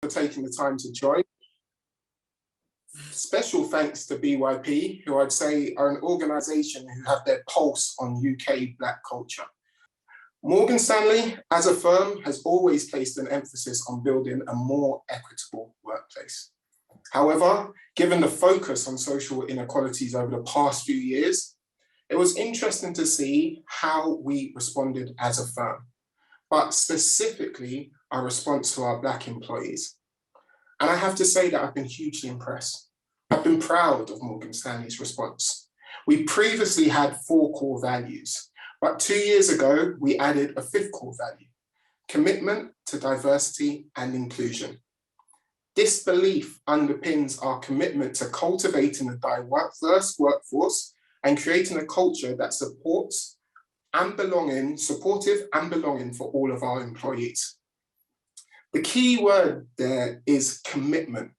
for taking the time to join. Special thanks to BYP, who I'd say are an organisation who have their pulse on UK Black culture. Morgan Stanley, as a firm, has always placed an emphasis on building a more equitable workplace. However, given the focus on social inequalities over the past few years, it was interesting to see how we responded as a firm, but specifically our response to our Black employees. And I have to say that I've been hugely impressed. I've been proud of Morgan Stanley's response. We previously had 4 core values, but 2 years ago, we added a 5th core value: commitment to diversity and inclusion. This belief underpins our commitment to cultivating a diverse workforce and creating a culture that supportive and belonging for all of our employees. The key word there is commitment.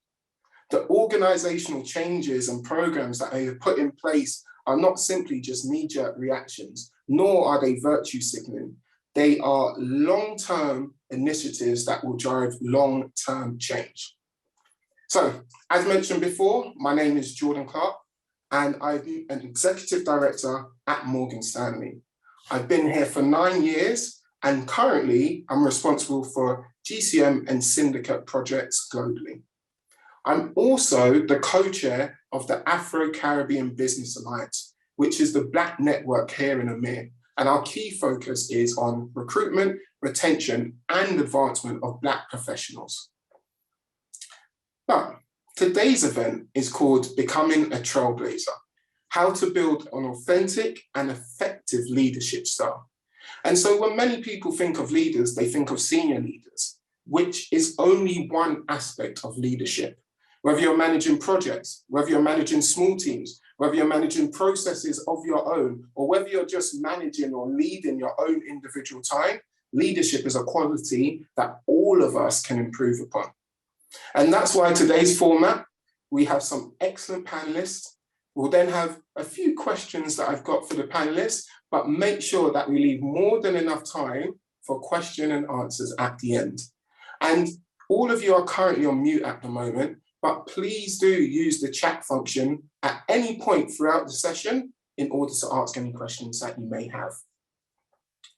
The organizational changes and programs that I have put in place are not simply just knee-jerk reactions, nor are they virtue signaling. They are long-term initiatives that will drive long-term change. So, as mentioned before, my name is Jordon Clarke, and I'm an executive director at Morgan Stanley. I've been here for 9 years, and currently I'm responsible for GCM and syndicate projects globally. I'm also the co-chair of the Afro-Caribbean Business Alliance, which is the Black network here in EMEA. And our key focus is on recruitment, retention, and advancement of Black professionals. But today's event is called Becoming a Trailblazer: How to Build an Authentic and Effective Leadership Style. And so when many people think of leaders, they think of senior leaders, which is only one aspect of leadership. Whether you're managing projects, whether you're managing small teams, whether you're managing processes of your own, or whether you're just managing or leading your own individual time, leadership is a quality that all of us can improve upon. And that's why today's format, we have some excellent panelists. We'll then have a few questions that I've got for the panelists, but make sure that we leave more than enough time for question and answers at the end. And all of you are currently on mute at the moment, but please do use the chat function at any point throughout the session in order to ask any questions that you may have.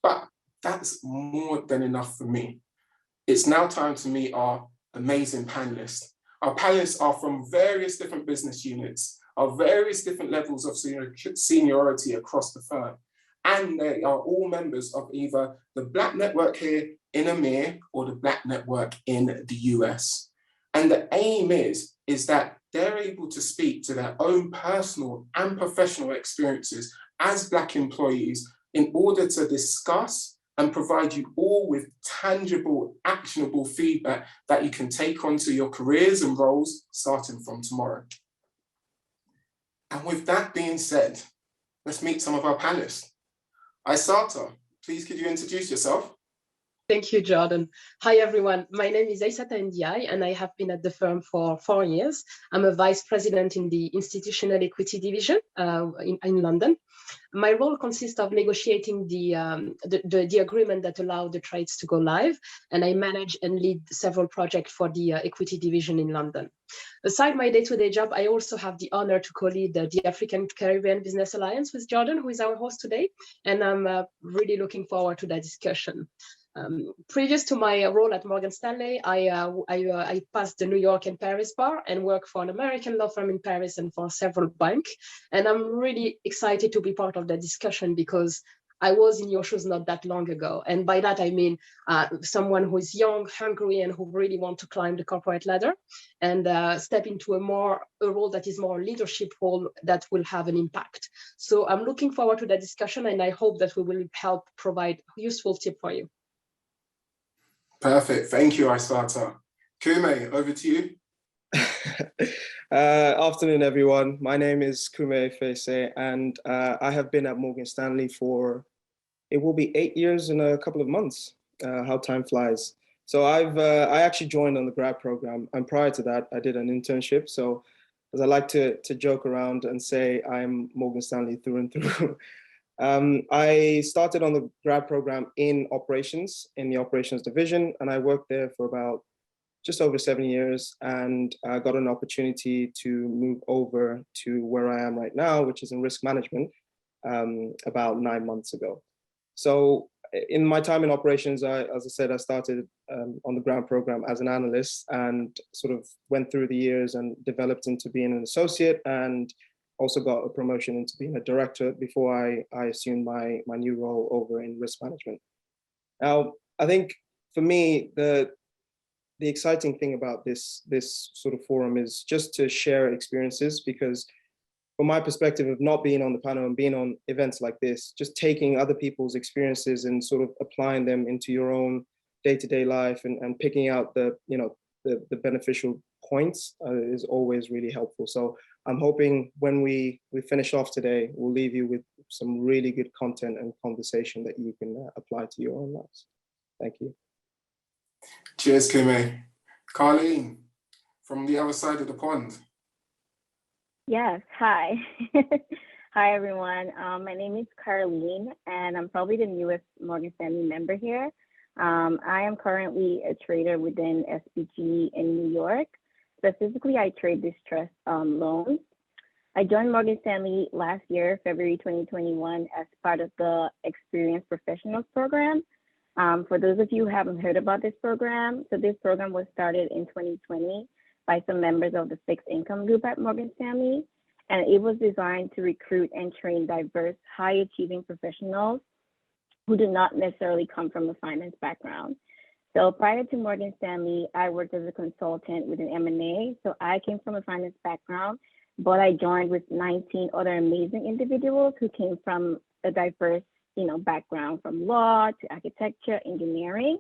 But that's more than enough for me. It's now time to meet our amazing panelists. Our panelists are from various different business units, of various different levels of seniority across the firm. And they are all members of either the Black network here in EMEA or the Black network in the US. And the aim is that they're able to speak to their own personal and professional experiences as Black employees in order to discuss and provide you all with tangible, actionable feedback that you can take onto your careers and roles starting from tomorrow. And with that being said, let's meet some of our panelists. Aisata, please could you introduce yourself? Thank you, Jordan. Hi, everyone. My name is Aisata Ndiaye, and I have been at the firm for 4 years. I'm a vice president in the institutional equity division in London. My role consists of negotiating the agreement that allow the trades to go live, and I manage and lead several projects for the equity division in London. Aside my day-to-day job, I also have the honor to co-lead the African Caribbean Business Alliance with Jordan, who is our host today, and I'm really looking forward to that discussion. Previous to my role at Morgan Stanley, I passed the New York and Paris bar and worked for an American law firm in Paris and for several banks. And I'm really excited to be part of the discussion because I was in your shoes not that long ago. And by that, I mean someone who is young, hungry, and who really want to climb the corporate ladder and step into a role that is more leadership role that will have an impact. So I'm looking forward to the discussion, and I hope that we will help provide useful tips for you. Perfect. Thank you, Aisata. Kume, over to you. Afternoon, everyone. My name is Kume Efese, and I have been at Morgan Stanley for, it will be 8 years in a couple of months. How time flies. So I actually joined on the grad program, and prior to that, I did an internship. So as I like to joke around and say, I'm Morgan Stanley through and through. I started on the grad program in the operations division, and I worked there for about just over 7 years, and I got an opportunity to move over to where I am right now, which is in risk management, about 9 months ago. So in my time in operations, as I said, I started on the grant program as an analyst and sort of went through the years and developed into being an associate, and also got a promotion into being a director before I assumed my new role over in risk management. Now, I think for me, the exciting thing about this sort of forum is just to share experiences, because from my perspective of not being on the panel and being on events like this, just taking other people's experiences and sort of applying them into your own day-to-day life and picking out the beneficial points is always really helpful. So I'm hoping when we finish off today, we'll leave you with some really good content and conversation that you can apply to your own lives. Thank you. Cheers, Kume. Carleen, from the other side of the pond. Yes, hi. Hi, everyone. My name is Carleen, and I'm probably the newest Morgan Stanley member here. I am currently a trader within SPG in New York. Specifically, I trade distressed loans. I joined Morgan Stanley last year, February 2021, as part of the Experienced Professionals program. For those of you who haven't heard about this program, so this program was started in 2020 by some members of the fixed income group at Morgan Stanley, and it was designed to recruit and train diverse, high-achieving professionals who do not necessarily come from a finance background. So prior to Morgan Stanley, I worked as a consultant within M&A, so I came from a finance background, but I joined with 19 other amazing individuals who came from a diverse background, from law to architecture, engineering.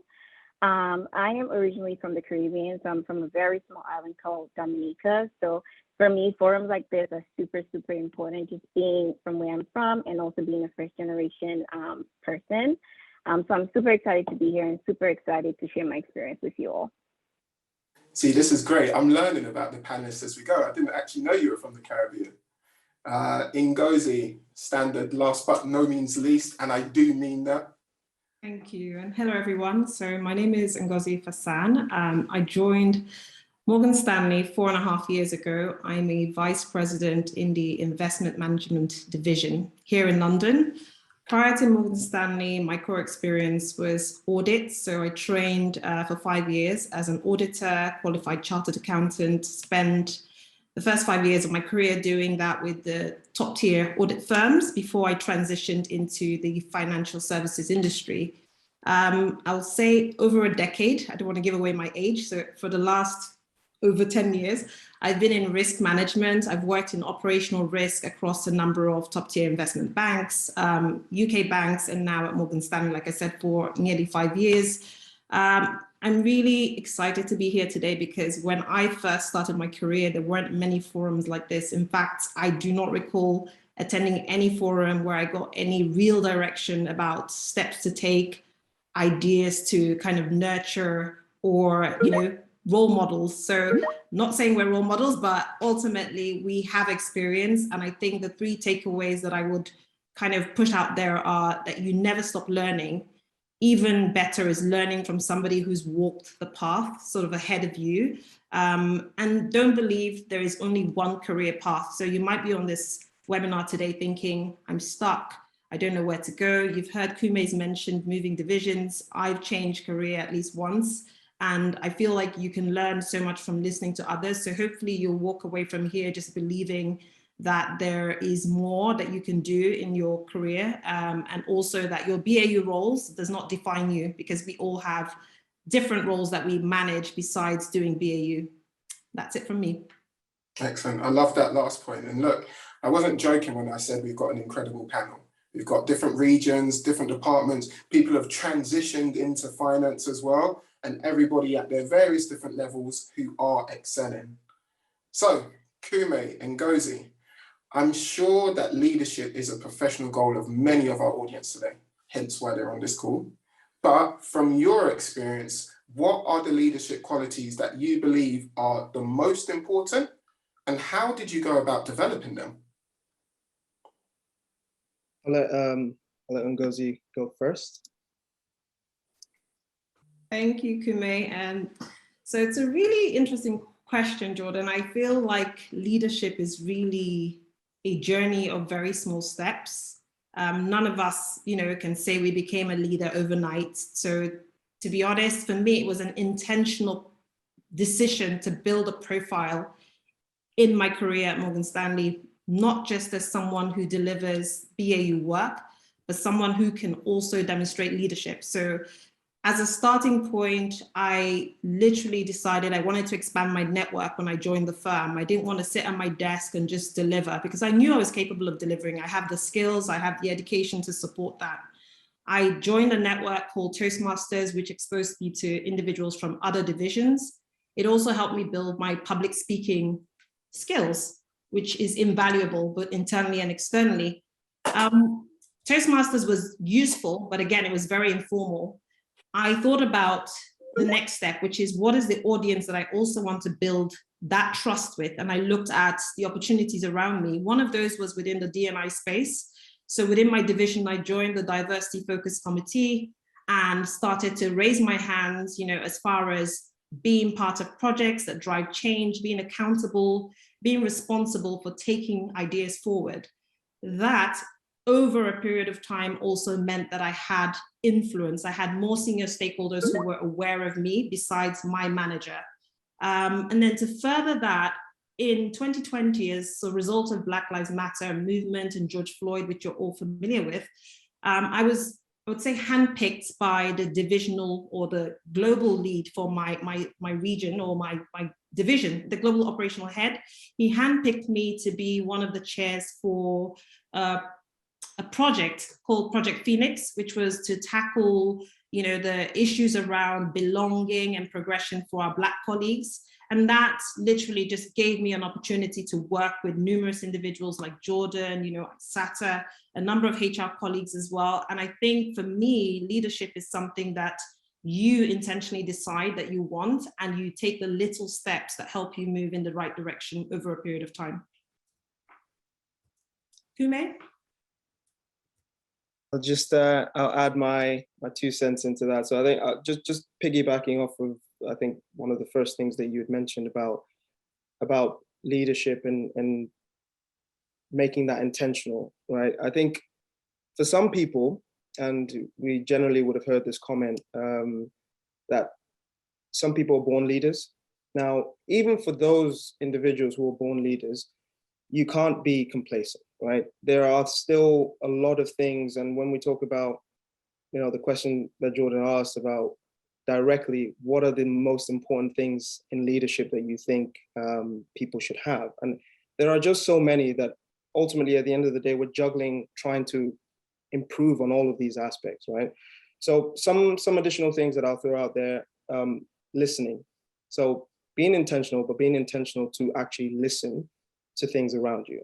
I am originally from the Caribbean, so I'm from a very small island called Dominica. So for me, forums like this are super, super important, just being from where I'm from and also being a first generation person. So I'm super excited to be here and super excited to share my experience with you all. See, this is great. I'm learning about the panelists as we go. I didn't actually know you were from the Caribbean. Ngozi, standard last but no means least, and I do mean that. Thank you, and hello everyone. So my name is Ngozi Fasan. I joined Morgan Stanley 4.5 years ago. I'm a vice president in the investment management division here in London. Prior to Morgan Stanley, my core experience was audit. So I trained for 5 years as an auditor, qualified chartered accountant, spent the first 5 years of my career doing that with the top tier audit firms before I transitioned into the financial services industry. I'll say over a decade. I don't want to give away my age. So for the last over 10 years, I've been in risk management. I've worked in operational risk across a number of top tier investment banks, UK banks, and now at Morgan Stanley, like I said, for nearly 5 years. I'm really excited to be here today because when I first started my career, there weren't many forums like this. In fact, I do not recall attending any forum where I got any real direction about steps to take, ideas to kind of nurture, or, role models. So not saying we're role models, but ultimately we have experience. And I think the 3 takeaways that I would kind of push out there are that you never stop learning. Even better is learning from somebody who's walked the path sort of ahead of you. And don't believe there is only one career path. So you might be on this webinar today thinking, I'm stuck, I don't know where to go. You've heard Kume's mentioned moving divisions. I've changed career at least once. And I feel like you can learn so much from listening to others. So hopefully you'll walk away from here just believing that there is more that you can do in your career, and also that your BAU roles does not define you, because we all have different roles that we manage besides doing BAU. That's it from me. Excellent. I love that last point. And look, I wasn't joking when I said we've got an incredible panel. We've got different regions, different departments. People have transitioned into finance as well, and everybody at their various different levels who are excelling. So, Kume and Ngozi, I'm sure that leadership is a professional goal of many of our audience today, hence why they're on this call. But from your experience, what are the leadership qualities that you believe are the most important, and how did you go about developing them? I'll let Ngozi go first. Thank you, Kume. And So it's a really interesting question, Jordan. I feel like leadership is really a journey of very small steps. None of us, can say we became a leader overnight. So to be honest, for me, it was an intentional decision to build a profile in my career at Morgan Stanley, not just as someone who delivers BAU work, but someone who can also demonstrate leadership. So as a starting point, I literally decided I wanted to expand my network when I joined the firm. I didn't want to sit at my desk and just deliver, because I knew I was capable of delivering. I have the skills, I have the education to support that. I joined a network called Toastmasters, which exposed me to individuals from other divisions. It also helped me build my public speaking skills, which is invaluable, both internally and externally. Toastmasters was useful, but again, it was very informal. I thought about the next step, which is what is the audience that I also want to build that trust with? And I looked at the opportunities around me. One of those was within the D&I space. So within my division, I joined the diversity focus committee and started to raise my hands, as far as being part of projects that drive change, being accountable, being responsible for taking ideas forward. That over a period of time also meant that I had influence. I had more senior stakeholders who were aware of me besides my manager. And then to further that, in 2020, as a result of Black Lives Matter movement and George Floyd, which you're all familiar with, I would say handpicked by the divisional or the global lead for my region or my division, the global operational head. He handpicked me to be one of the chairs for a project called Project Phoenix, which was to tackle, the issues around belonging and progression for our Black colleagues. And that literally just gave me an opportunity to work with numerous individuals like Jordan, Sata, a number of HR colleagues as well. And I think for me, leadership is something that you intentionally decide that you want, and you take the little steps that help you move in the right direction over a period of time. Kume? I'll add my 2 cents into that. So I think just piggybacking off of, I think one of the first things that you had mentioned about leadership and making that intentional, right? I think for some people, and we generally would have heard this comment, that some people are born leaders. Now, even for those individuals who are born leaders, you can't be complacent, right? There are still a lot of things. And when we talk about, the question that Jordan asked about directly, what are the most important things in leadership that you think people should have? And there are just so many that ultimately at the end of the day, we're juggling, trying to improve on all of these aspects, right? So some additional things that I'll throw out there, listening. So being intentional, but being intentional to actually listen to things around you.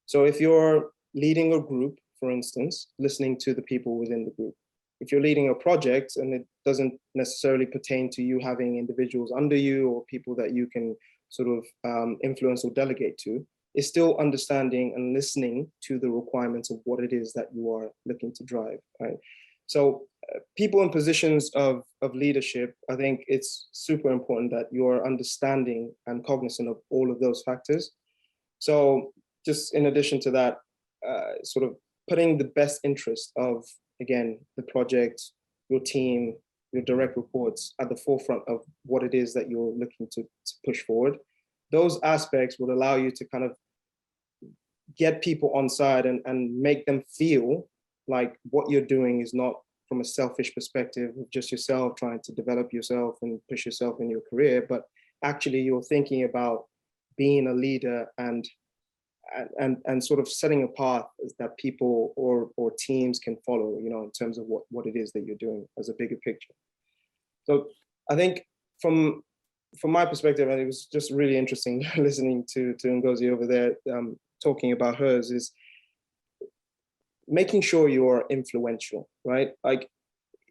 So if you're leading a group, for instance, listening to the people within the group. If you're leading a project and it doesn't necessarily pertain to you having individuals under you or people that you can sort of influence or delegate to, it's still understanding and listening to the requirements of what it is that you are looking to drive, right? So people in positions of leadership, I think it's super important that you're understanding and cognizant of all of those factors. So just in addition to that, sort of putting the best interest of, again, the project, your team, your direct reports at the forefront of what it is that you're looking to push forward. Those aspects will allow you to kind of get people on side and make them feel like what you're doing is not from a selfish perspective of just yourself trying to develop yourself and push yourself in your career, but actually you're thinking about being a leader and sort of setting a path that people or teams can follow, in terms of what it is that you're doing as a bigger picture. So I think from my perspective, and it was just really interesting listening to Ngozi over there talking about hers, is making sure you're influential, right? Like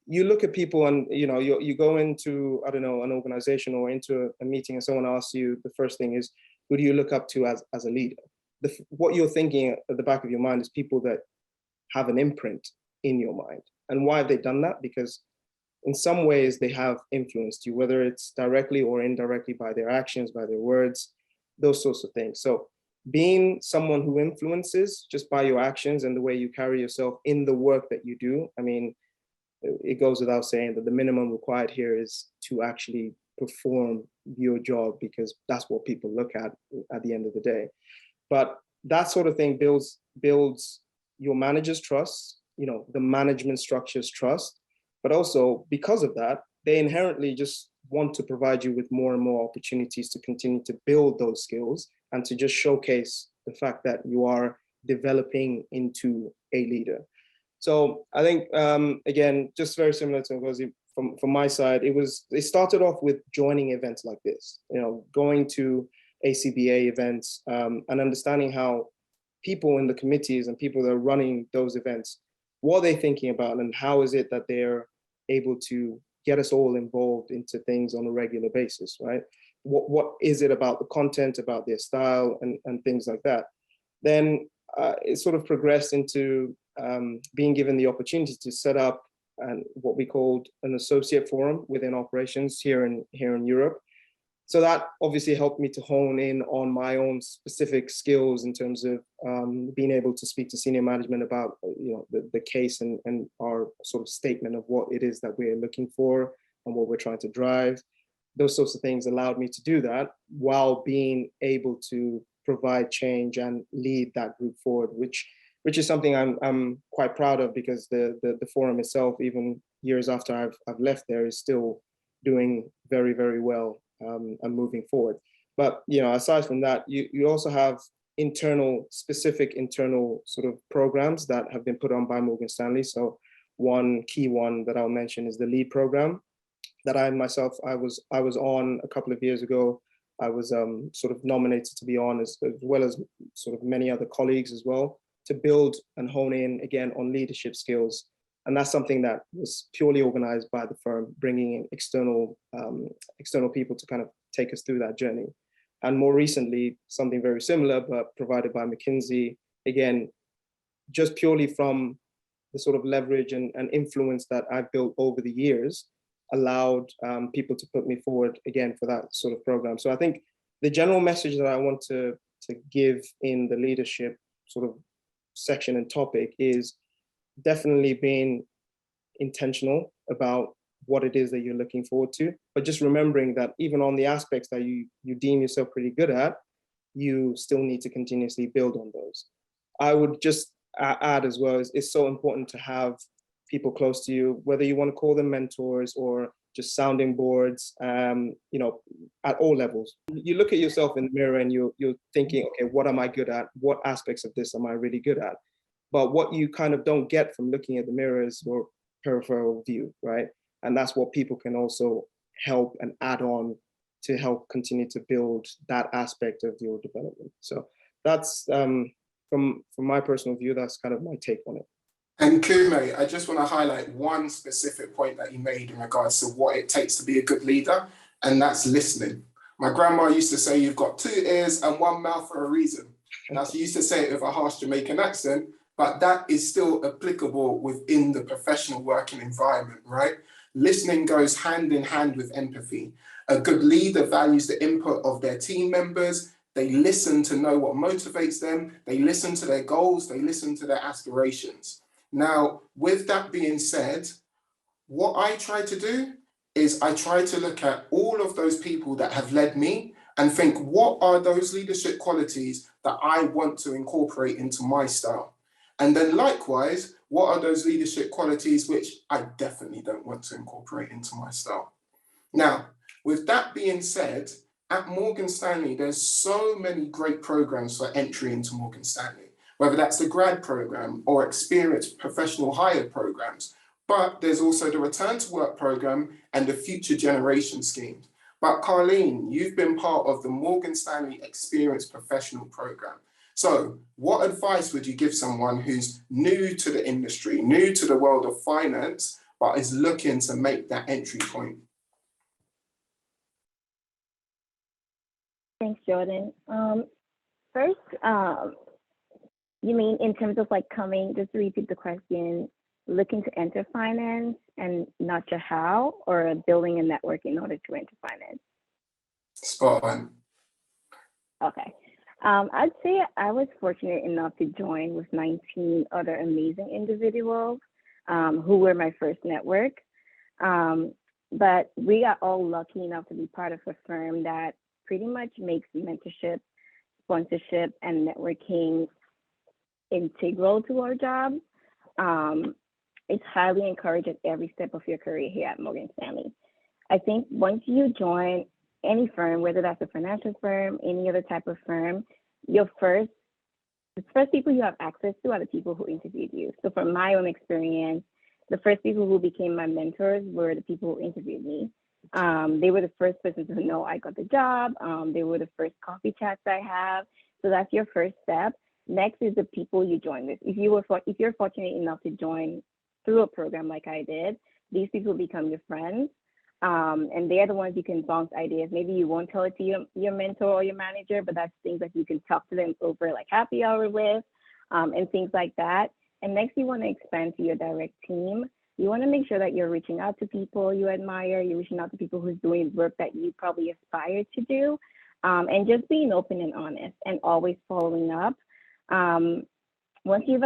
you look at people and you go into, I don't know, an organization or into a meeting and someone asks you, the first thing is, who do you look up to as a leader? What you're thinking at the back of your mind is people that have an imprint in your mind. And why have they done that? Because in some ways they have influenced you, whether it's directly or indirectly by their actions, by their words, those sorts of things. So being someone who influences just by your actions and the way you carry yourself in the work that you do, I mean, it goes without saying that the minimum required here is to actually perform your job, because that's what people look at the end of the day. But that sort of thing builds your manager's trust, you know, the management structure's trust, but also because of that, they inherently just want to provide you with more and more opportunities to continue to build those skills and to just showcase the fact that you are developing into a leader. So I think, again, just very similar to Ngozi, from my side, it started off with joining events like this, you know, going to ACBA events, and understanding how people in the committees and people that are running those events, what are they thinking about, and how is it that they're able to get us all involved into things on a regular basis, right? What is it about the content, about their style, and things like that? Then it sort of progressed into being given the opportunity to set up what we called an associate forum within operations here in Europe. So that obviously helped me to hone in on my own specific skills in terms of being able to speak to senior management about, you know, the case and our sort of statement of what it is that we're looking for and what we're trying to drive. Those sorts of things allowed me to do that while being able to provide change and lead that group forward, which is something I'm quite proud of, because the forum itself, even years after I've left there, is still doing very, very well and moving forward. But, you know, aside from that, you also have specific internal sort of programs that have been put on by Morgan Stanley. So one key one that I'll mention is the LEAD program that I was on a couple of years ago. I was sort of nominated to be on, as well as sort of many other colleagues as well, to build and hone in again on leadership skills. And that's something that was purely organized by the firm, bringing in external people to kind of take us through that journey. And more recently, something very similar, but provided by McKinsey, again, just purely from the sort of leverage and influence that I've built over the years, allowed people to put me forward again for that sort of program. So I think the general message that I want to give in the leadership sort of section and topic is definitely being intentional about what it is that you're looking forward to, but just remembering that even on the aspects that you deem yourself pretty good at, you still need to continuously build on those. I would just add as well, it's so important to have people close to you, whether you want to call them mentors or just sounding boards, you know, at all levels. You look at yourself in the mirror and you're thinking, okay, what am I good at? What aspects of this am I really good at? But what you kind of don't get from looking at the mirror is your peripheral view, right? And that's what people can also help and add on to help continue to build that aspect of your development. So that's, from my personal view, that's kind of my take on it. And Kume, I just want to highlight one specific point that you made in regards to what it takes to be a good leader, and that's listening. My grandma used to say, you've got 2 ears and 1 mouth for a reason. Now, she used to say it with a harsh Jamaican accent, but that is still applicable within the professional working environment, right? Listening goes hand in hand with empathy. A good leader values the input of their team members. They listen to know what motivates them. They listen to their goals. They listen to their aspirations. Now, with that being said, what I try to do is I try to look at all of those people that have led me and think, what are those leadership qualities that I want to incorporate into my style? And then likewise, what are those leadership qualities which I definitely don't want to incorporate into my style? Now, with that being said, at Morgan Stanley, there's so many great programs for entry into Morgan Stanley, whether that's the grad program or experienced professional hire programs. But there's also the return to work program and the future generation schemes. But Carleen, you've been part of the Morgan Stanley Experienced Professional Program. So what advice would you give someone who's new to the industry, new to the world of finance, but is looking to make that entry point? Thanks, Jordan. First, you mean in terms of like coming, just to repeat the question, looking to enter finance and not sure how, or building a network in order to enter finance? Spot on. Okay. I'd say I was fortunate enough to join with 19 other amazing individuals who were my first network. But we are all lucky enough to be part of a firm that pretty much makes mentorship, sponsorship, and networking integral to our job. It's highly encouraged at every step of your career here at Morgan Stanley. I think once you join any firm, whether that's a financial firm, any other type of firm, the first people you have access to are the people who interviewed you. So from my own experience, the first people who became my mentors were the people who interviewed me. They were the first person to know I got the job. They were the first coffee chats I have. So that's your first step. Next is the people you join with. If you're fortunate enough to join through a program like I did, these people become your friends. And they're the ones you can bounce ideas. Maybe you won't tell it to your mentor or your manager, but that's things that you can talk to them over like happy hour with, and things like that. And next, you want to expand to your direct team. You want to make sure that you're reaching out to people you admire, you're reaching out to people who's doing work that you probably aspire to do, and just being open and honest and always following up. Once you've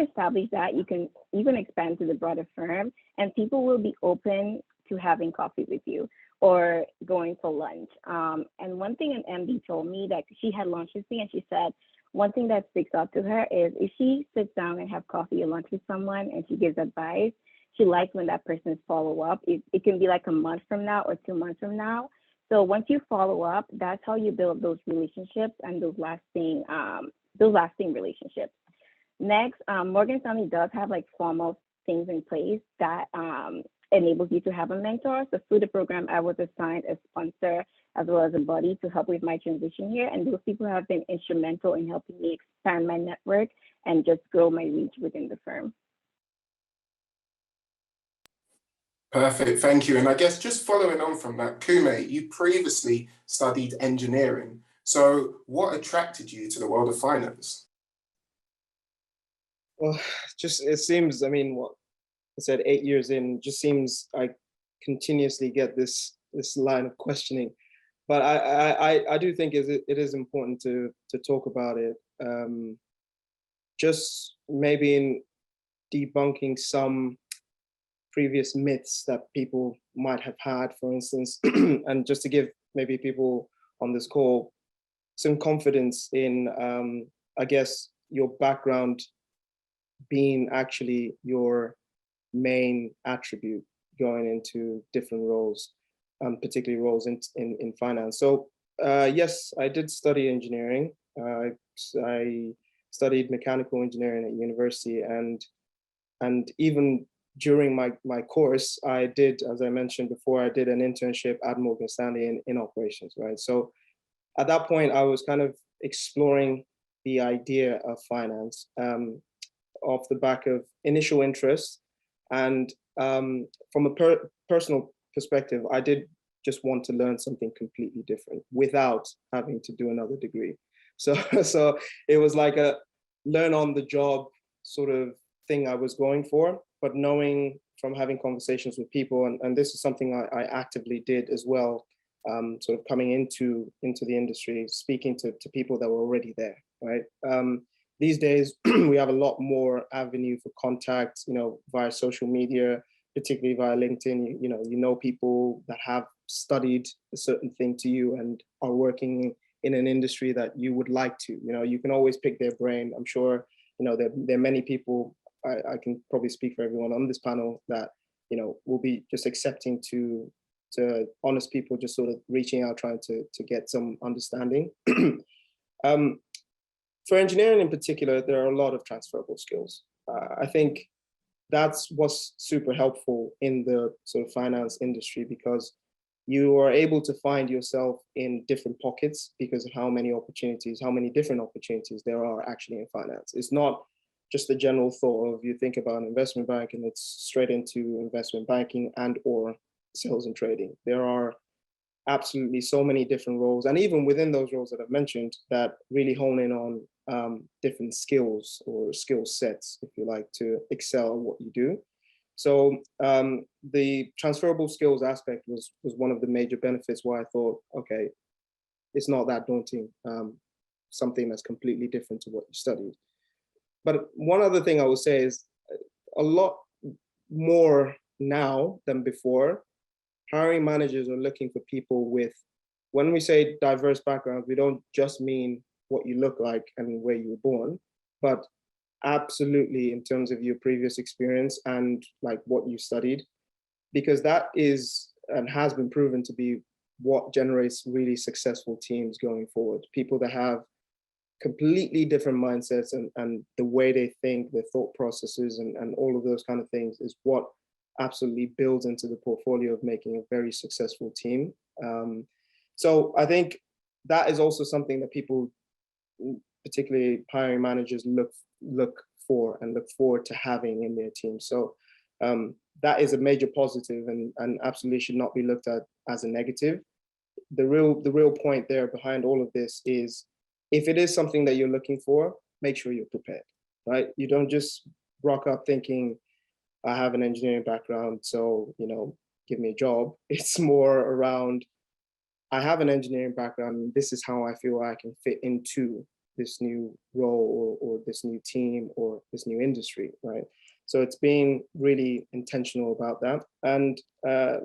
established that, you can even expand to the broader firm, and people will be open to having coffee with you or going for lunch. And one thing an MD told me, that she had lunch with me, and she said, one thing that sticks out to her is if she sits down and have coffee or lunch with someone and she gives advice, she likes when that person follow up. It can be like a month from now or 2 months from now. So once you follow up, that's how you build those relationships and those lasting relationships. Next, Morgan Stanley does have like formal things in place that enables you to have a mentor. So through the program, I was assigned a sponsor as well as a buddy to help with my transition here. And those people have been instrumental in helping me expand my network and just grow my reach within the firm. Perfect, thank you. And I guess just following on from that, Kume, you previously studied engineering. So what attracted you to the world of finance? Well, it seems, I mean, what I said, 8 years in, just seems I continuously get this line of questioning. But I do think it is important to talk about it. Just maybe in debunking some previous myths that people might have had, for instance, and just to give maybe people on this call some confidence in, I guess, your background being actually your main attribute going into different roles, particularly roles in finance. So yes, I did study engineering. I studied mechanical engineering at university, and even during my course, I did, as I mentioned before, I did an internship at Morgan Stanley in operations, right? So at that point, I was kind of exploring the idea of finance off the back of initial interest. And from a personal perspective, I did just want to learn something completely different without having to do another degree. So it was like a learn on the job sort of thing I was going for, but knowing from having conversations with people, and this is something I actively did as well, sort of coming into the industry, speaking to people that were already there, right? These days, we have a lot more avenue for contact, via social media, particularly via LinkedIn. You know people that have studied a certain thing to you and are working in an industry that you would like to. You can always pick their brain. I'm sure, there are many people, I can probably speak for everyone on this panel, that, will be just accepting to honest people, just sort of reaching out, trying to get some understanding. For engineering in particular, there are a lot of transferable skills. I think that's what's super helpful in the sort of finance industry, because you are able to find yourself in different pockets because of how many different opportunities there are actually in finance. It's not just the general thought of, you think about an investment bank and it's straight into investment banking and or sales and trading. There are absolutely so many different roles, and even within those roles that I've mentioned, that really hone in on different skills or skill sets, if you like, to excel at what you do. So the transferable skills aspect was one of the major benefits why I thought, okay, it's not that daunting, something that's completely different to what you studied. But one other thing I would say is a lot more now than before, hiring managers are looking for people with, when we say diverse backgrounds, we don't just mean what you look like and where you were born, but absolutely in terms of your previous experience and like what you studied, because that is and has been proven to be what generates really successful teams going forward. People that have completely different mindsets and the way they think, their thought processes and all of those kind of things is what absolutely builds into the portfolio of making a very successful team. So I think that is also something that people, particularly hiring managers, look for and look forward to having in their team. So that is a major positive and absolutely should not be looked at as a negative. The real point there behind all of this is, if it is something that you're looking for, make sure you're prepared, right? You don't just rock up thinking, I have an engineering background, so, give me a job. It's more around, I have an engineering background, and this is how I feel I can fit into this new role or this new team or this new industry, right? So it's being really intentional about that. And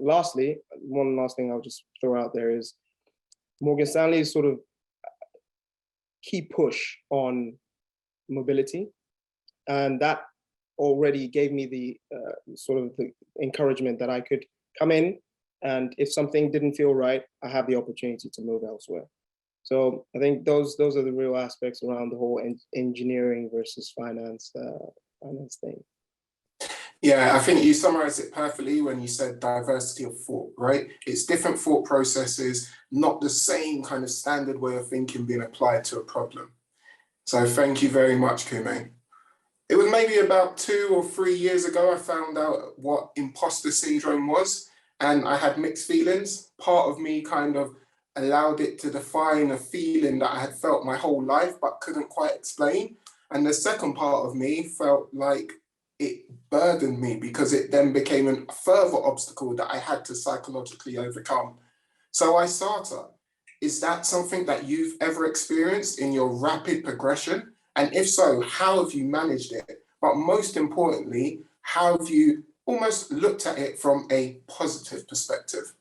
lastly, one last thing I'll just throw out there is Morgan Stanley's sort of key push on mobility. And that already gave me the sort of the encouragement that I could come in, and if something didn't feel right, I have the opportunity to move elsewhere. So I think those are the real aspects around the whole engineering versus finance thing. Yeah, I think you summarized it perfectly when you said diversity of thought, right? It's different thought processes, not the same kind of standard way of thinking being applied to a problem. So thank you very much, Kume. It was maybe about 2 or 3 years ago, I found out what imposter syndrome was, and I had mixed feelings. Part of me kind of allowed it to define a feeling that I had felt my whole life, but couldn't quite explain. And the second part of me felt like it burdened me because it then became a further obstacle that I had to psychologically overcome. So Aissata, is that something that you've ever experienced in your rapid progression? And if so, how have you managed it? But most importantly, how have you almost looked at it from a positive perspective?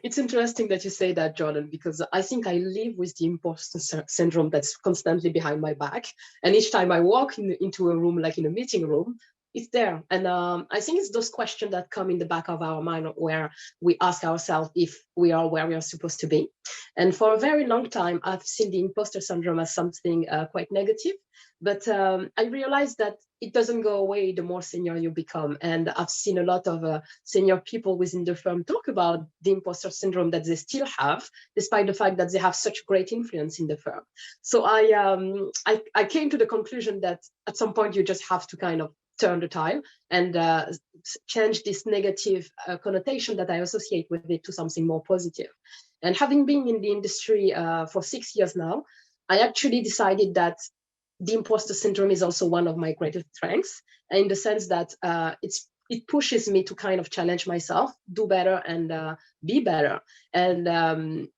It's interesting that you say that, Jordan, because I think I live with the imposter syndrome that's constantly behind my back. And each time I walk into a room, like in a meeting room, it's there. And I think it's those questions that come in the back of our mind where we ask ourselves if we are where we are supposed to be. And for a very long time, I've seen the imposter syndrome as something quite negative. But I realized that it doesn't go away the more senior you become. And I've seen a lot of senior people within the firm talk about the imposter syndrome that they still have, despite the fact that they have such great influence in the firm. So I came to the conclusion that at some point you just have to kind of turn the tide and change this negative connotation that I associate with it to something more positive. And having been in the industry for 6 years now, I actually decided that the imposter syndrome is also one of my greatest strengths, in the sense that it pushes me to kind of challenge myself, do better, and be better. And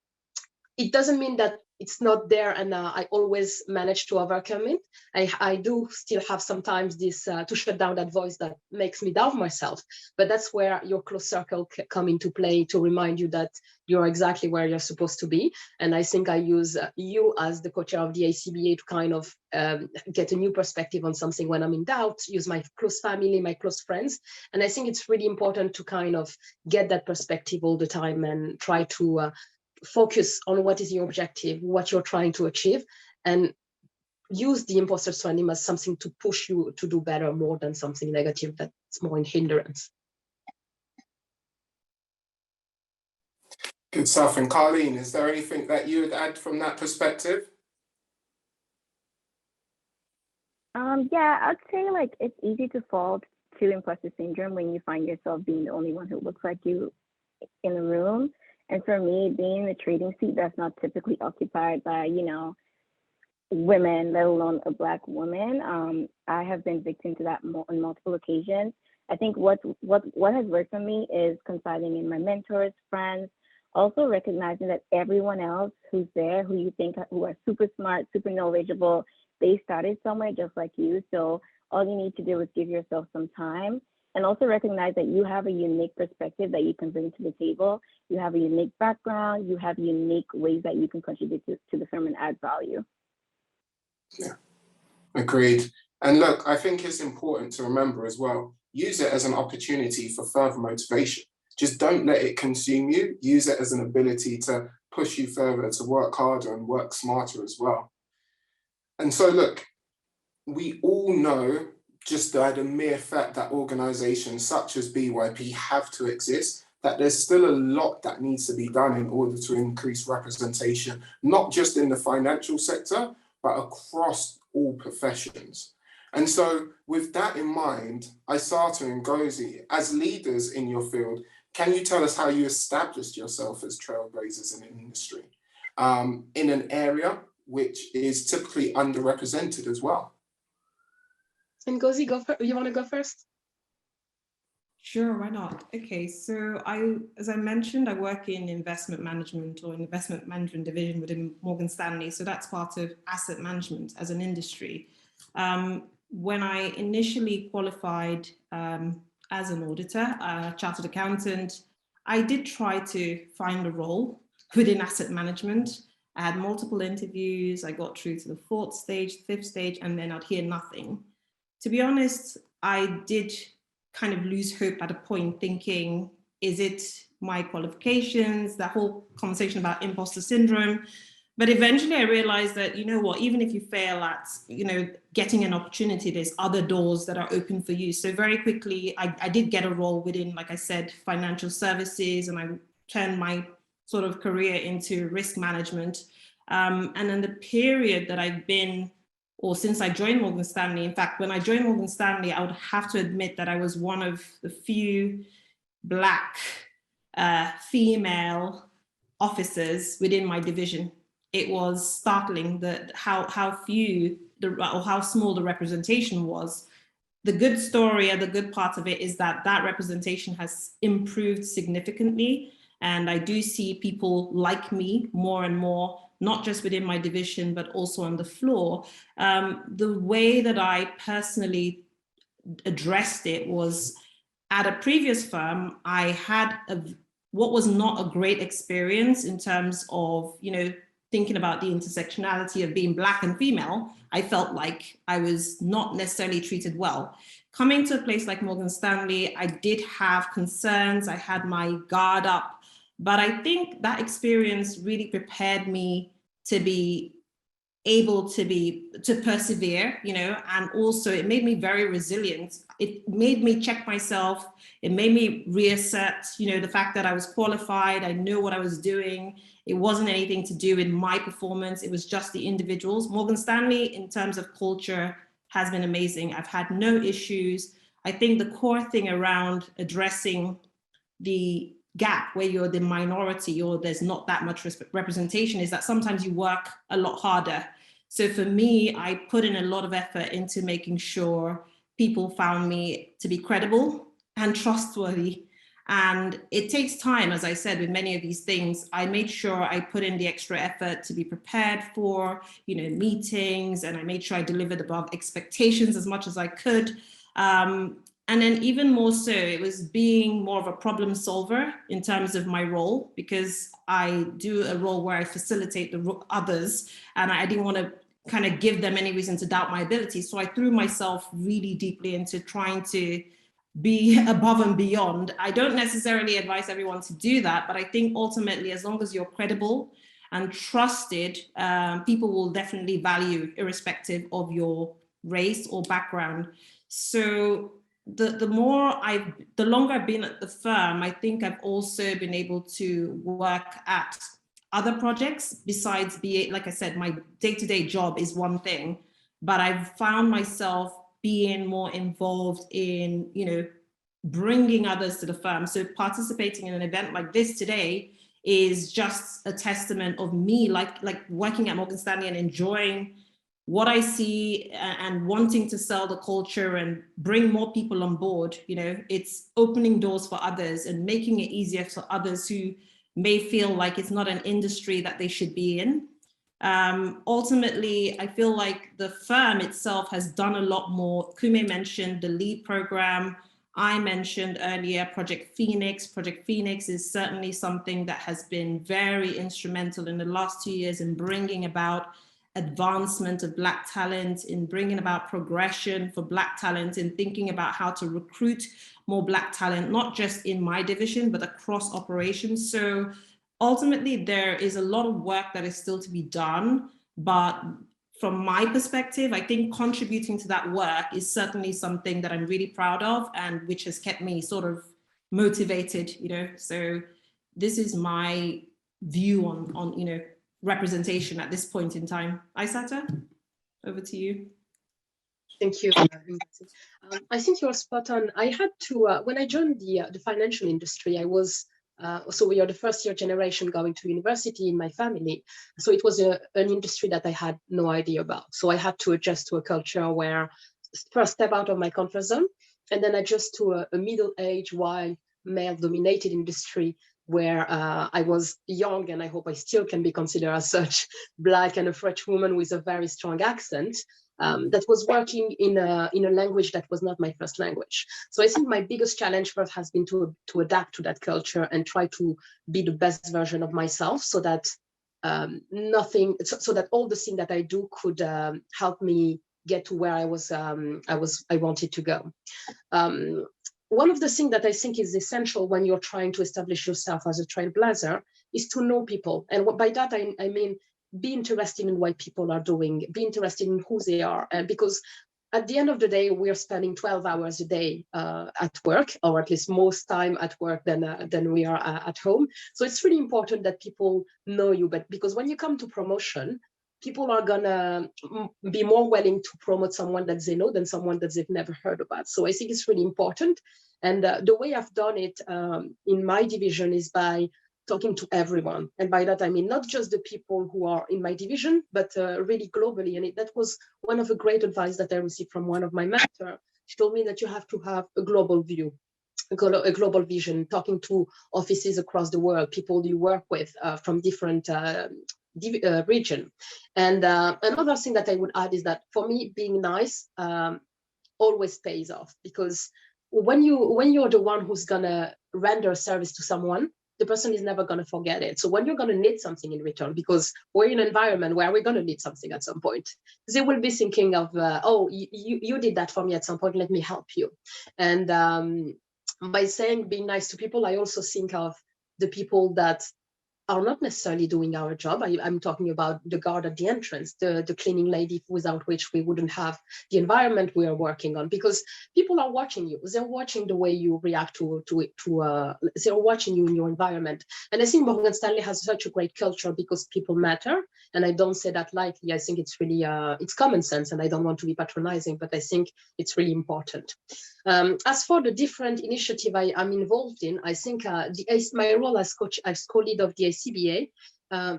it doesn't mean that it's not there and I always manage to overcome it. I do still have sometimes this to shut down that voice that makes me doubt myself. But that's where your close circle come into play to remind you that you're exactly where you're supposed to be. And I think I use you as the co-chair of the ACBA to kind of get a new perspective on something when I'm in doubt, use my close family, my close friends. And I think it's really important to kind of get that perspective all the time and try to focus on what is your objective, what you're trying to achieve, and use the imposter syndrome as something to push you to do better more than something negative that's more in hindrance. Good stuff. And Carleen, is there anything that you would add from that perspective? Yeah, I'd say like it's easy to fall to imposter syndrome when you find yourself being the only one who looks like you in the room. And for me, being in the trading seat that's not typically occupied by, women, let alone a Black woman. I have been victim to that on multiple occasions. I think what has worked for me is confiding in my mentors, friends, also recognizing that everyone else who's there, who you think who are super smart, super knowledgeable, they started somewhere just like you. So all you need to do is give yourself some time, and also recognize that you have a unique perspective that you can bring to the table. You have a unique background, you have unique ways that you can contribute to the firm and add value. Yeah, agreed. And look, I think it's important to remember as well, use it as an opportunity for further motivation. Just don't let it consume you. Use it as an ability to push you further, to work harder and work smarter as well. And so look, we all know just by the mere fact that organizations such as BYP have to exist, that there's still a lot that needs to be done in order to increase representation, not just in the financial sector, but across all professions. And so with that in mind, Aissata and Ngozi, as leaders in your field, can you tell us how you established yourself as trailblazers in an industry, in an area which is typically underrepresented as well? And Ngozi, you want to go first? Sure, why not? Okay, so as I mentioned, I work in investment management or investment management division within Morgan Stanley. So that's part of asset management as an industry. When I initially qualified as an auditor, a chartered accountant, I did try to find a role within asset management. I had multiple interviews. I got through to the 4th stage, 5th stage, and then I'd hear nothing. To be honest, I did kind of lose hope at a point, thinking, is it my qualifications, that whole conversation about imposter syndrome? But eventually I realized that, you know what, even if you fail at, getting an opportunity, there's other doors that are open for you. So very quickly, I did get a role within, like I said, financial services, and I turned my sort of career into risk management. And in the period that I've been, or since I joined Morgan Stanley, in fact, when I joined Morgan Stanley, I would have to admit that I was one of the few Black female officers within my division. It was startling that how few or how small the representation was. The good story, or the good part of it, is that representation has improved significantly. And I do see people like me more and more, not just within my division, but also on the floor. The way that I personally addressed it was, at a previous firm, I had what was not a great experience in terms of, thinking about the intersectionality of being Black and female. I felt like I was not necessarily treated well. Coming to a place like Morgan Stanley, I did have concerns. I had my guard up, but I think that experience really prepared me to be able to persevere, and also it made me very resilient. It made me check myself. It made me reassert, the fact that I was qualified. I knew what I was doing. It wasn't anything to do with my performance. It was just the individuals. Morgan Stanley, in terms of culture, has been amazing. I've had no issues. I think the core thing around addressing the gap where you're the minority or there's not that much representation is that sometimes you work a lot harder. So for me, I put in a lot of effort into making sure people found me to be credible and trustworthy. And it takes time, as I said, with many of these things. I made sure I put in the extra effort to be prepared for, meetings, and I made sure I delivered above expectations as much as I could. And then even more so, it was being more of a problem solver in terms of my role, because I do a role where I facilitate the others, and I didn't want to kind of give them any reason to doubt my abilities. So I threw myself really deeply into trying to be above and beyond. I don't necessarily advise everyone to do that, but I think ultimately, as long as you're credible and trusted, people will definitely value irrespective of your race or background. So the longer I've been at the firm, I think I've also been able to work at other projects besides like I said, my day-to-day job is one thing, but I've found myself being more involved in, bringing others to the firm. So participating in an event like this today is just a testament of me, like working at Morgan Stanley and enjoying what I see and wanting to sell the culture and bring more people on board, you know, it's opening doors for others and making it easier for others who may feel like it's not an industry that they should be in. Ultimately, I feel like the firm itself has done a lot more. Kume mentioned the LEAD program. I mentioned earlier Project Phoenix. Project Phoenix is certainly something that has been very instrumental in the last 2 years in bringing about advancement of Black talent, in bringing about progression for Black talent, in thinking about how to recruit more Black talent, not just in my division, but across operations. So ultimately, there is a lot of work that is still to be done. But from my perspective, I think contributing to that work is certainly something that I'm really proud of and which has kept me sort of motivated, you know. So this is my view on you know, representation at this point in time. Aissata, over to you. Thank you. I think you're spot on. I had to, when I joined the financial industry, I was, so we are the first year generation going to university in my family. So it was an industry that I had no idea about. So I had to adjust to a culture where first step out of my comfort zone and then adjust to a middle-aged, white, male-dominated industry where I was young, and I hope I still can be considered as such, Black and a French woman with a very strong accent that was working in a language that was not my first language. So I think my biggest challenge first has been to adapt to that culture and try to be the best version of myself, so that so that all the things that I do could help me get to where I wanted to go. One of the things that I think is essential when you're trying to establish yourself as a trailblazer is to know people. And by that, I mean, be interested in what people are doing, be interested in who they are. Because at the end of the day, we are spending 12 hours a day at work, or at least most time at work than we are at home. So it's really important that people know you. But because when you come to promotion, people are gonna be more willing to promote someone that they know than someone that they've never heard about. So I think it's really important. And the way I've done it in my division is by talking to everyone. And by that, I mean, not just the people who are in my division, but really globally. And that was one of the great advice that I received from one of my mentors. She told me that you have to have a global view, a global vision, talking to offices across the world, people you work with from different region. And another thing that I would add is that for me, being nice always pays off, because when you're the one who's gonna render a service to someone, the person is never gonna forget it. So when you're gonna need something in return, because we're in an environment where we're gonna need something at some point, they will be thinking of, oh, you did that for me at some point, let me help you. And by saying being nice to people, I also think of the people that are not necessarily doing our job. I'm talking about the guard at the entrance, the cleaning lady, without which we wouldn't have the environment we are working on, because people are watching you. They're watching the way you react they're watching you in your environment. And I think Morgan Stanley has such a great culture because people matter. And I don't say that lightly. I think it's really, it's common sense, and I don't want to be patronizing, but I think it's really important. As for the different initiative I'm involved in, I think my role as co-lead of the ACBA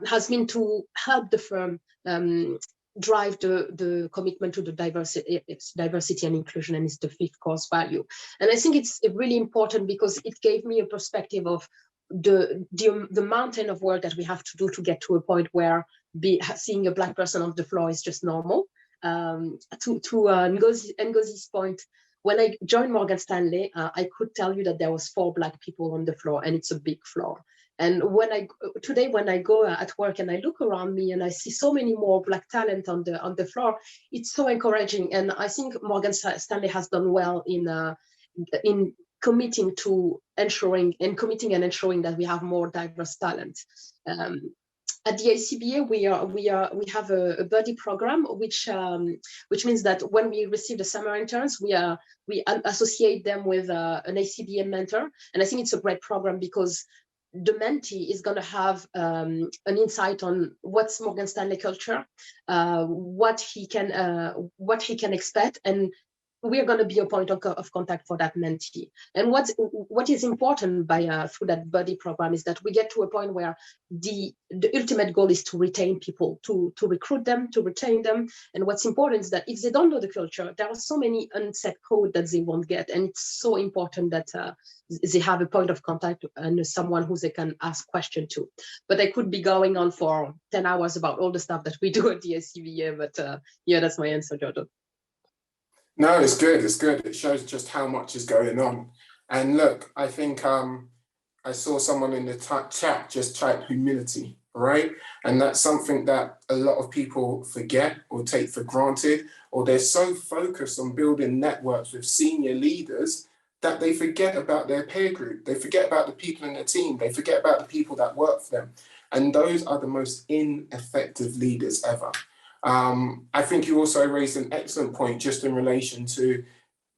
has been to help the firm drive the commitment to the diversity and inclusion, and it's the 5th core value. And I think it's really important because it gave me a perspective of the mountain of work that we have to do to get to a point where seeing a Black person on the floor is just normal. To Ngozi's point, when I joined Morgan Stanley, I could tell you that there was 4 Black people on the floor, and it's a big floor. And today when I go at work and I look around me and I see so many more Black talent on the floor, it's so encouraging. And I think Morgan Stanley has done well in committing to ensuring that we have more diverse talent. At the ACBA, we have a buddy program, which means that when we receive the summer interns, we associate them with an ACBA mentor, and I think it's a great program because the mentee is going to have an insight on what's Morgan Stanley culture, what he can expect, and we are going to be a point of contact for that mentee. And what is important through that buddy program is that we get to a point where the ultimate goal is to retain people, to recruit them, to retain them. And what's important is that if they don't know the culture, there are so many unset code that they won't get. And it's so important that they have a point of contact and someone who they can ask questions to. But I could be going on for 10 hours about all the stuff that we do at the SCVA, but yeah, that's my answer, Jordon. No, it's good. It's good. It shows just how much is going on. And look, I think I saw someone in the chat just type humility, right? And that's something that a lot of people forget or take for granted, or they're so focused on building networks with senior leaders that they forget about their peer group. They forget about the people in their team. They forget about the people that work for them. And those are the most ineffective leaders ever. I think you also raised an excellent point just in relation to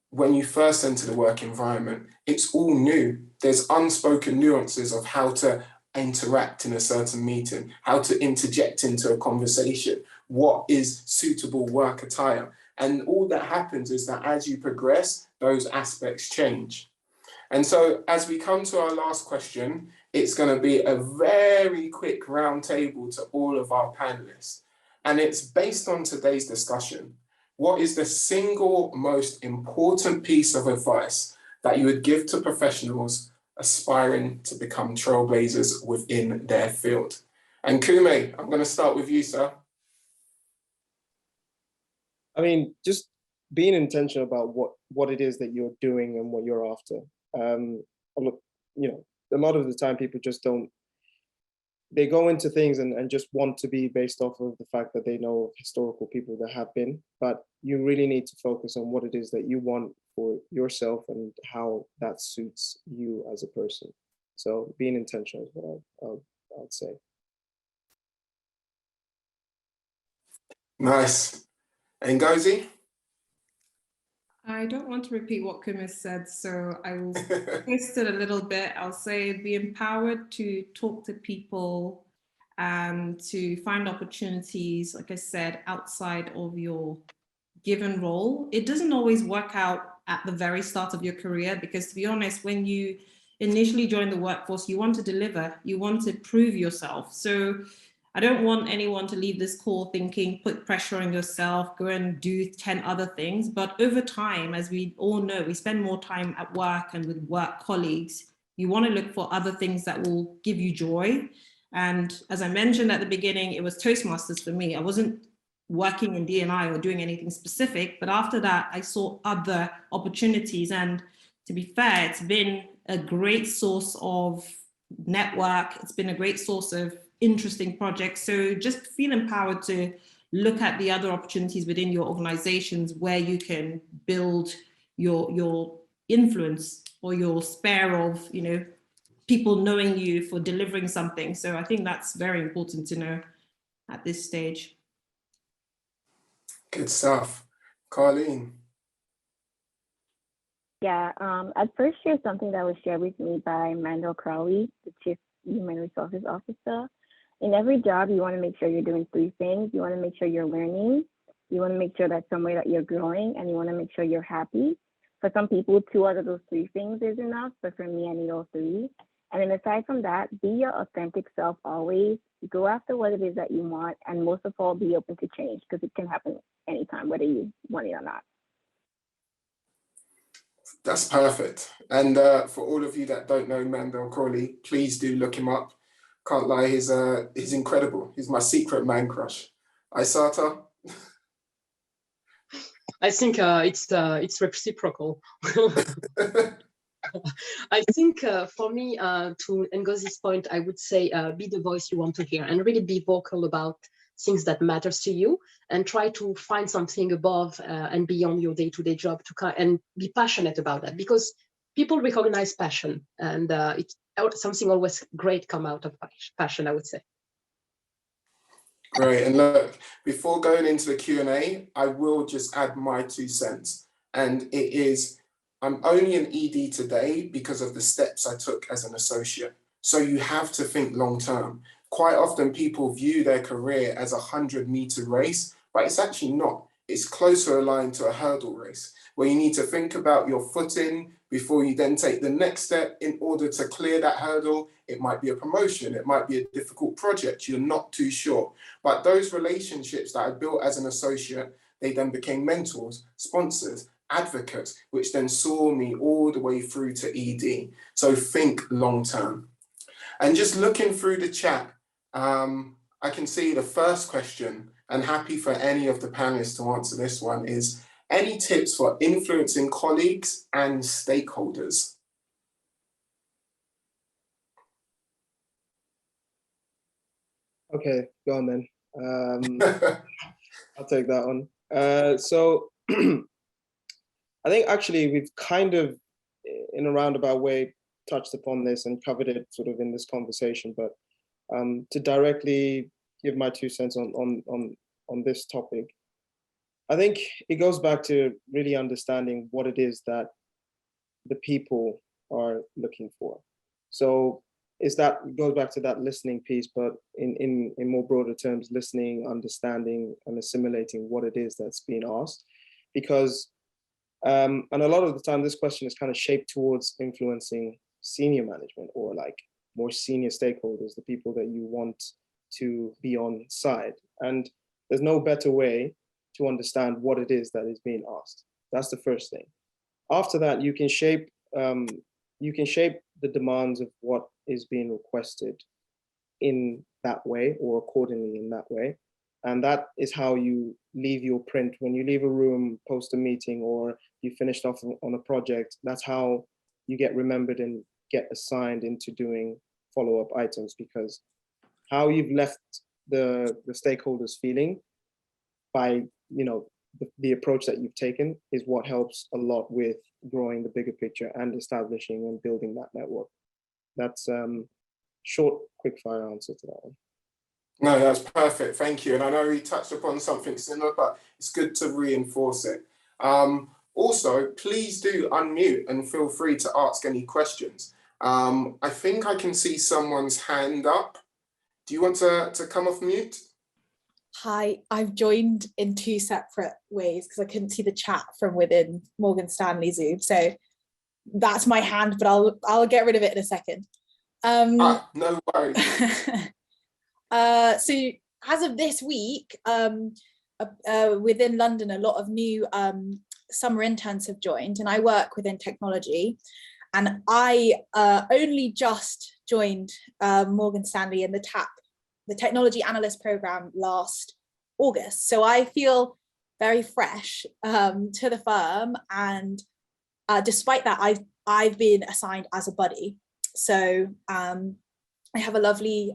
when you first enter the work environment, it's all new. There's unspoken nuances of how to interact in a certain meeting, how to interject into a conversation, what is suitable work attire. And all that happens is that as you progress, those aspects change. And so as we come to our last question, it's going to be a very quick round table to all of our panelists. And it's based on today's discussion. What is the single most important piece of advice that you would give to professionals aspiring to become trailblazers within their field? And Kume, I'm going to start with you, sir. I mean, just being intentional about what it is that you're doing and what you're after. Look, you know, a lot of the time people just don't. They go into things and just want to be based off of the fact that they know historical people that have been, but you really need to focus on what it is that you want for yourself and how that suits you as a person. So being intentional is what I'd say. Nice. And Ngozi? I don't want to repeat what Kume said, so I will twist it a little bit. I'll say be empowered to talk to people and to find opportunities, like I said, outside of your given role. It doesn't always work out at the very start of your career because, to be honest, when you initially join the workforce, you want to deliver, you want to prove yourself. So I don't want anyone to leave this call thinking, put pressure on yourself, go and do 10 other things. But over time, as we all know, we spend more time at work and with work colleagues. You want to look for other things that will give you joy. And as I mentioned at the beginning, it was Toastmasters for me. I wasn't working in D&I or doing anything specific, but after that, I saw other opportunities. And to be fair, it's been a great source of network. It's been a great source of interesting projects. So just feel empowered to look at the other opportunities within your organizations where you can build your influence or your spare of, you know, people knowing you for delivering something. So I think that's very important to know at this stage. Good stuff. Carleen? Yeah, at first here's something that was shared with me by Mandel Crowley, the Chief Human Resources Officer. In every job, you want to make sure you're doing three things. You want to make sure you're learning. You want to make sure that somewhere that you're growing, and you want to make sure you're happy. For some people, 2 out of those 3 things is enough, but for me, I need all 3. And then aside from that, be your authentic self always. Go after what it is that you want, and most of all, be open to change because it can happen anytime, whether you want it or not. That's perfect. And for all of you that don't know Mandel Crowley, please do look him up. Can't lie, he's incredible. He's my secret man crush. Aisata? I think it's reciprocal. I think for me, to Ngozi's point, I would say be the voice you want to hear and really be vocal about things that matters to you, and try to find something above and beyond your day-to-day job and be passionate about that, because people recognize passion, and it's something always great come out of passion, I would say. Great. And look, before going into the Q&A, I will just add my 2 cents. And it is, I'm only an ED today because of the steps I took as an associate. So you have to think long term. Quite often people view their career as a 100-meter race, but it's actually not. it's closer aligned to a hurdle race, where you need to think about your footing before you then take the next step in order to clear that hurdle. It might be a promotion, it might be a difficult project, you're not too sure. But those relationships that I built as an associate, they then became mentors, sponsors, advocates, which then saw me all the way through to ED. So think long term. And just looking through the chat, I can see the first question, and happy for any of the panelists to answer this one, is any tips for influencing colleagues and stakeholders? Okay, go on then. I'll take that one. So I think actually we've kind of, in a roundabout way, touched upon this and covered it sort of in this conversation, but to directly give my 2 cents on this topic, I think it goes back to really understanding what it is that the people are looking for. So it goes back to that listening piece, but in more broader terms, listening, understanding, and assimilating what it is that's being asked. Because, and a lot of the time, this question is kind of shaped towards influencing senior management or like more senior stakeholders, the people that you want to be on side. And there's no better way to understand what it is that is being asked. That's the first thing. After that, you can shape the demands of what is being requested in that way or accordingly in that way. And that is how you leave your print. When you leave a room, post a meeting, or you finished off on a project, that's how you get remembered and get assigned into doing follow-up items, because how you've left the stakeholders feeling by, you know, the approach that you've taken is what helps a lot with growing the bigger picture and establishing and building that network. That's short, quick fire answer to that one. No, that's perfect. Thank you. And I know we touched upon something similar, but it's good to reinforce it. Also, please do unmute and feel free to ask any questions. I think I can see someone's hand up. Do you want to come off mute? Hi, I've joined in 2 separate ways because I couldn't see the chat from within Morgan Stanley Zoom. So that's my hand, but I'll get rid of it in a second. No worries. So as of this week, within London, a lot of new summer interns have joined, and I work within technology. And I only just joined Morgan Stanley in the technology analyst program last August. So I feel very fresh to the firm. And despite that, I've been assigned as a buddy. So I have a lovely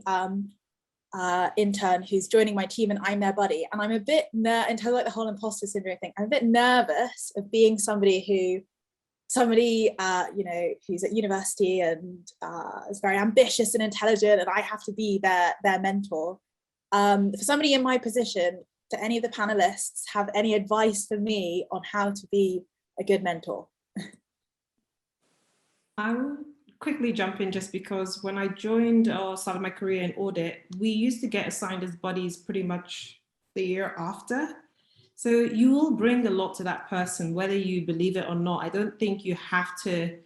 intern who's joining my team, and I'm their buddy. And I'm a bit in terms of like the whole imposter syndrome thing, I'm a bit nervous of being somebody you know, who's at university and is very ambitious and intelligent, and I have to be their mentor. For somebody in my position, do any of the panelists have any advice for me on how to be a good mentor? I'll quickly jump in just because when I joined or started my career in audit, we used to get assigned as buddies pretty much the year after. So you will bring a lot to that person, whether you believe it or not. I don't think you have to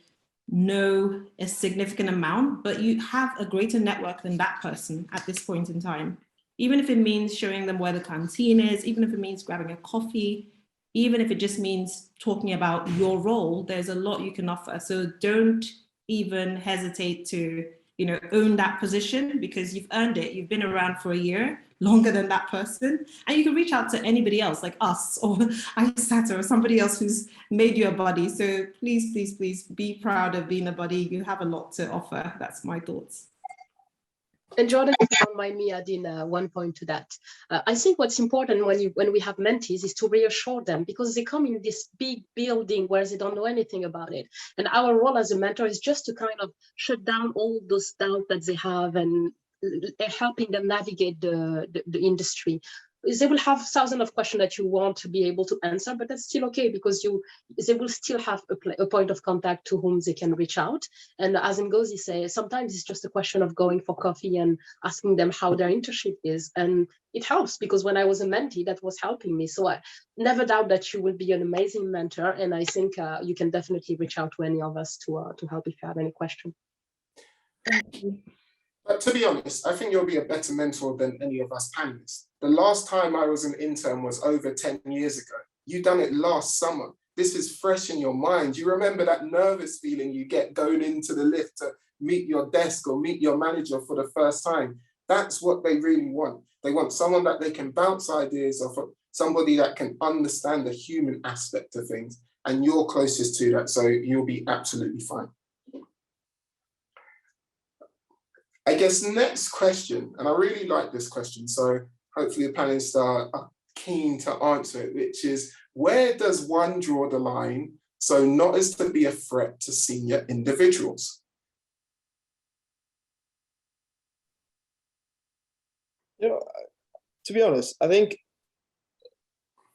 know a significant amount, but you have a greater network than that person at this point in time. Even if it means showing them where the canteen is, even if it means grabbing a coffee, even if it just means talking about your role, there's a lot you can offer. So don't even hesitate to, you know, own that position, because you've earned it. You've been around for a year, longer than that person. And you can reach out to anybody else like us or ISATA or somebody else who's made you a buddy. So please, please, please be proud of being a buddy. You have a lot to offer. That's my thoughts. And Jordan, if you don't mind me adding one point to that. I think what's important when we have mentees is to reassure them, because they come in this big building where they don't know anything about it. And our role as a mentor is just to kind of shut down all those doubts that they have and helping them navigate the industry. they will have thousands of questions that you want to be able to answer, but that's still okay, because they will still have a point of contact to whom they can reach out. And as Ngozi says, sometimes it's just a question of going for coffee and asking them how their internship is. And it helps, because when I was a mentee, that was helping me. So I never doubt that you will be an amazing mentor. And I think you can definitely reach out to any of us to help if you have any question. Thank you. But to be honest, I think you'll be a better mentor than any of us panelists. The last time I was an intern was over 10 years ago. You done it last summer. This is fresh in your mind. You remember that nervous feeling you get going into the lift to meet your desk or meet your manager for the first time. That's what they really want. They want someone that they can bounce ideas off of, somebody that can understand the human aspect of things. And you're closest to that, so you'll be absolutely fine. I guess next question, and I really like this question, so hopefully the panelists are keen to answer it, which is, where does one draw the line so not as to be a threat to senior individuals? You know, to be honest, I think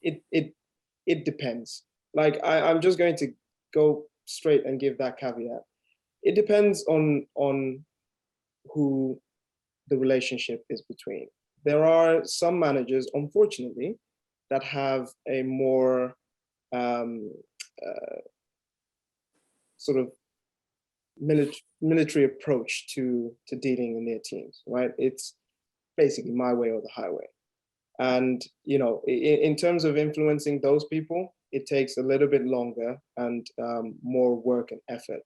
it depends. Like, I'm just going to go straight and give that caveat. It depends on who the relationship is between. There are some managers, unfortunately, that have a more sort of military approach to dealing in their teams, right? It's basically my way or the highway. And, you know, in terms of influencing those people, it takes a little bit longer and more work and effort.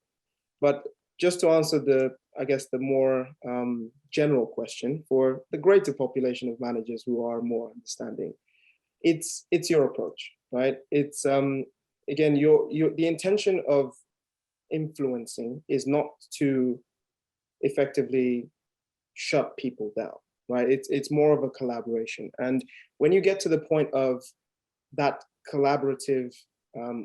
But just to answer I guess the more general question for the greater population of managers who are more understanding, it's your approach, right? It's again, the intention of influencing is not to effectively shut people down, right? It's more of a collaboration. And when you get to the point of that collaborative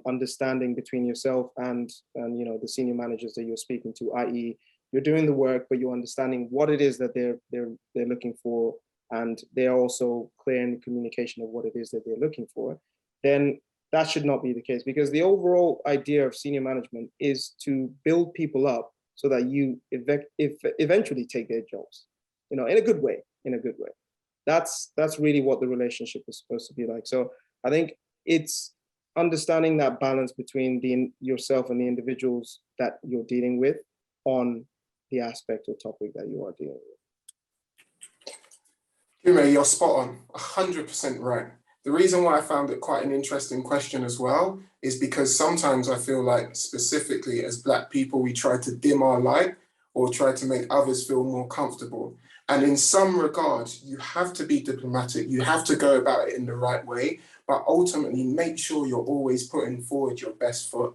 understanding between yourself and you know, the senior managers that you're speaking to, i.e. you're doing the work, but you're understanding what it is that they're looking for, and they're also clear in the communication of what it is that they're looking for, then that should not be the case, because the overall idea of senior management is to build people up so that you eventually take their jobs, you know, in a good way. That's really what the relationship is supposed to be like. So I think it's understanding that balance between yourself and the individuals that you're dealing with on the aspect or topic that you are dealing with. Kume, you're spot on, 100% right. The reason why I found it quite an interesting question as well is because sometimes I feel like, specifically as Black people, we try to dim our light or try to make others feel more comfortable. And in some regards, you have to be diplomatic, you have to go about it in the right way, but ultimately make sure you're always putting forward your best foot.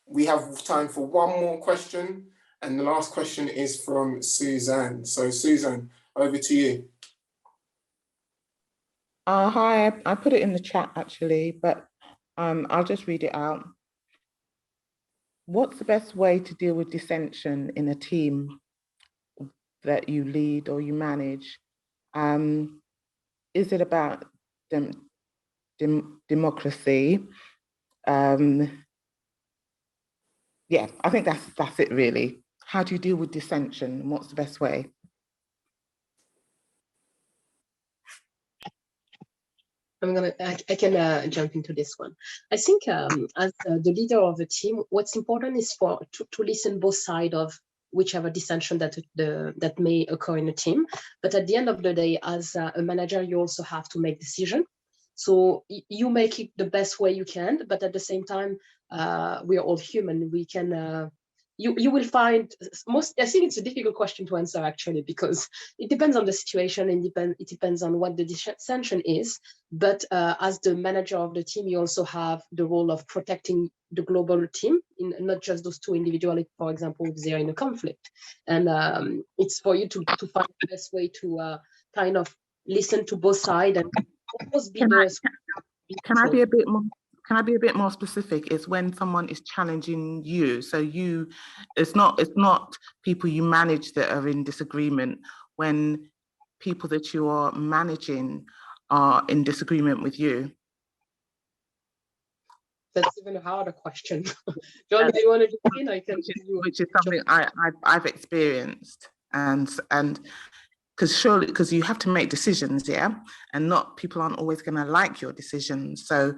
We have time for one more question, and the last question is from Suzanne. So Suzanne, over to you. Hi, I put it in the chat actually, but I'll just read it out. What's the best way to deal with dissension in a team that you lead or you manage? Is it about democracy? Yeah, I think that's it really. How do you deal with dissension and what's the best way? I can jump into this one. I think as the leader of the team, what's important is to listen both sides of whichever dissension that may occur in a team. But at the end of the day, as a manager, you also have to make decisions. So you make it the best way you can, but at the same time, we are all human. We can. You will find I think it's a difficult question to answer actually, because it depends on the situation and it depends on what the dissension is. But as the manager of the team, you also have the role of protecting the global team, not just those two individuals, for example, if they're in a conflict. And it's for you to find the best way to kind of listen to both sides and almost be Can I be a bit more specific? It's when someone is challenging you. So it's not people you manage that are in disagreement. When people that you are managing are in disagreement with you? That's even a harder question. John, do you want to jump in? I can. Which is something I've experienced, and because you have to make decisions, yeah, and not people aren't always going to like your decisions. So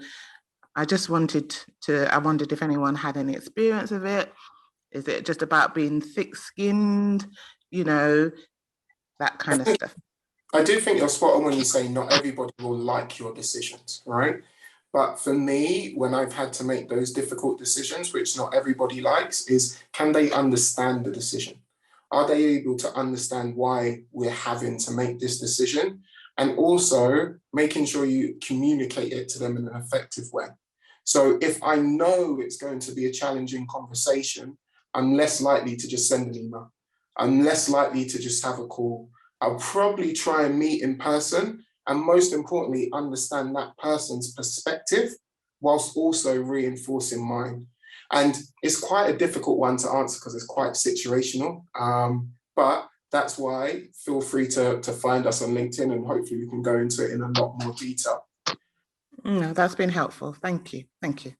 I wondered if anyone had any experience of it. Is it just about being thick-skinned, that kind of stuff? I do think you're spot on when you say not everybody will like your decisions, right? But for me, when I've had to make those difficult decisions, which not everybody likes, is can they understand the decision? Are they able to understand why we're having to make this decision? And also making sure you communicate it to them in an effective way. So if I know it's going to be a challenging conversation, I'm less likely to just send an email. I'm less likely to just have a call. I'll probably try and meet in person, and most importantly, understand that person's perspective whilst also reinforcing mine. And it's quite a difficult one to answer because it's quite situational, but that's why feel free to find us on LinkedIn, and hopefully we can go into it in a lot more detail. No, that's been helpful. Thank you. Thank you.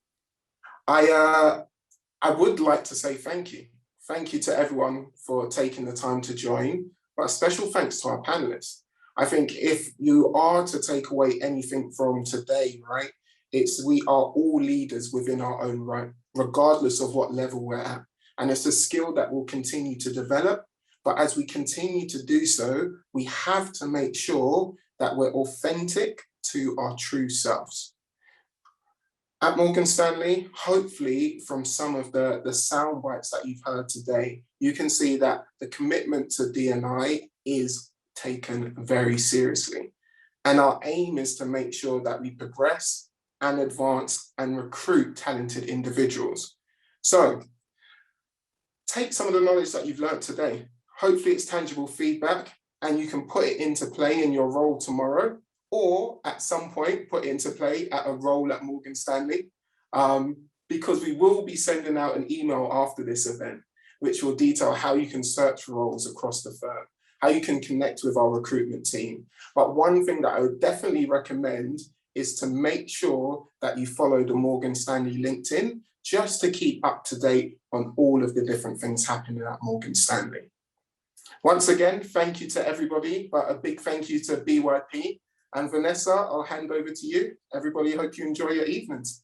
I would like to say thank you. Thank you to everyone for taking the time to join, but a special thanks to our panelists. I think if you are to take away anything from today, right, it's we are all leaders within our own right, regardless of what level we're at. And it's a skill that will continue to develop. But as we continue to do so, we have to make sure that we're authentic to our true selves. At Morgan Stanley, hopefully from some of the sound bites that you've heard today, you can see that the commitment to D&I is taken very seriously. And our aim is to make sure that we progress and advance and recruit talented individuals. So take some of the knowledge that you've learned today. Hopefully it's tangible feedback and you can put it into play in your role tomorrow, or at some point put it into play at a role at Morgan Stanley, because we will be sending out an email after this event, which will detail how you can search for roles across the firm, how you can connect with our recruitment team. But one thing that I would definitely recommend is to make sure that you follow the Morgan Stanley LinkedIn, just to keep up to date on all of the different things happening at Morgan Stanley. Once again, thank you to everybody, but a big thank you to BYP. And Vanessa, I'll hand over to you. Everybody, hope you enjoy your evenings.